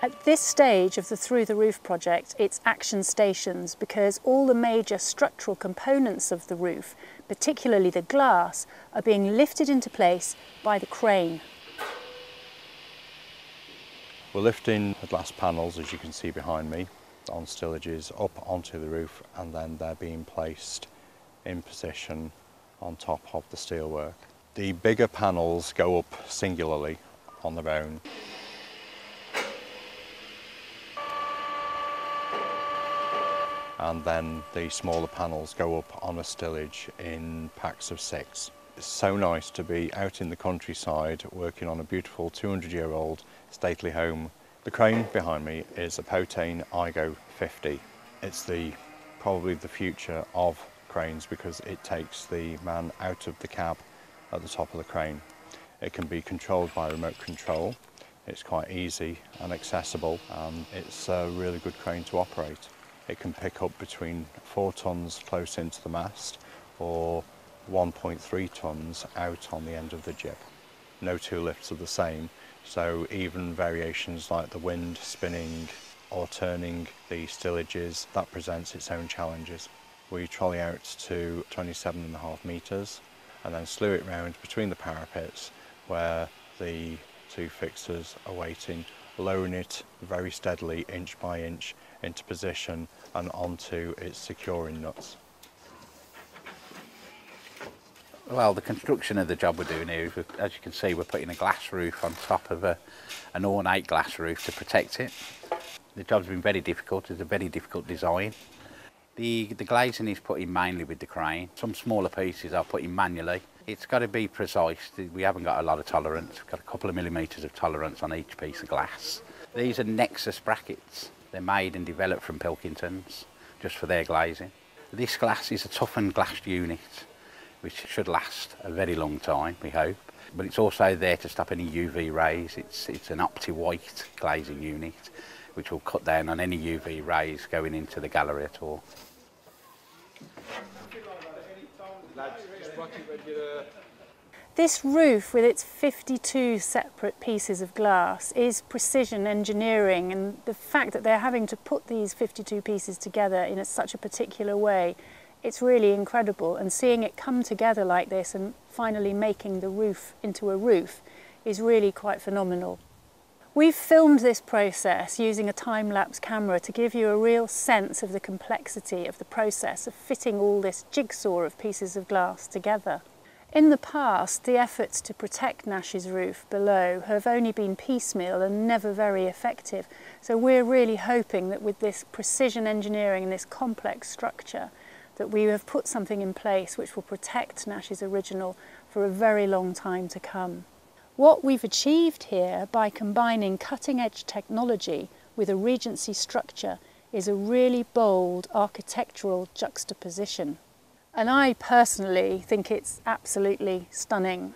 At this stage of the Through the Roof project, it's action stations because all the major structural components of the roof, particularly the glass, are being lifted into place by the crane. We're lifting the glass panels, as you can see behind me, on stillages up onto the roof, and then they're being placed in position on top of the steelwork. The bigger panels go up singularly on their own. And then the smaller panels go up on a stillage in packs of 6. It's so nice to be out in the countryside working on a beautiful 200-year-old stately home. The crane behind me is a Potain IGO 50. It's probably the future of cranes because it takes the man out of the cab at the top of the crane. It can be controlled by remote control. It's quite easy and accessible, and it's a really good crane to operate. It can pick up between 4 tonnes close into the mast or 1.3 tonnes out on the end of the jib. No two lifts are the same, so even variations like the wind spinning or turning the stillages, that presents its own challenges. We trolley out to 27.5 metres and then slew it round between the parapets where the 2 fixers are waiting, lowering it very steadily, inch by inch, into position and onto its securing nuts. Well, the construction of the job we're doing here is, as you can see, we're putting a glass roof on top of an ornate glass roof to protect it. The job's been very difficult. It's a very difficult design. The glazing is put in mainly with the crane. Some smaller pieces are put in manually. It's got to be precise. We haven't got a lot of tolerance. We've got a couple of millimetres of tolerance on each piece of glass. These are Nexus brackets. They're made and developed from Pilkingtons, just for their glazing. This glass is a toughened glass unit, which should last a very long time, we hope. But it's also there to stop any UV rays. It's an opti-white glazing unit, which will cut down on any UV rays going into the gallery at all. This roof, with its 52 separate pieces of glass, is precision engineering, and the fact that they're having to put these 52 pieces together in such a particular way, it's really incredible. And seeing it come together like this and finally making the roof into a roof is really quite phenomenal. We've filmed this process using a time-lapse camera to give you a real sense of the complexity of the process of fitting all this jigsaw of pieces of glass together. In the past, the efforts to protect Nash's roof below have only been piecemeal and never very effective. So we're really hoping that with this precision engineering and this complex structure, that we have put something in place which will protect Nash's original for a very long time to come. What we've achieved here by combining cutting-edge technology with a Regency structure is a really bold architectural juxtaposition. And I personally think it's absolutely stunning.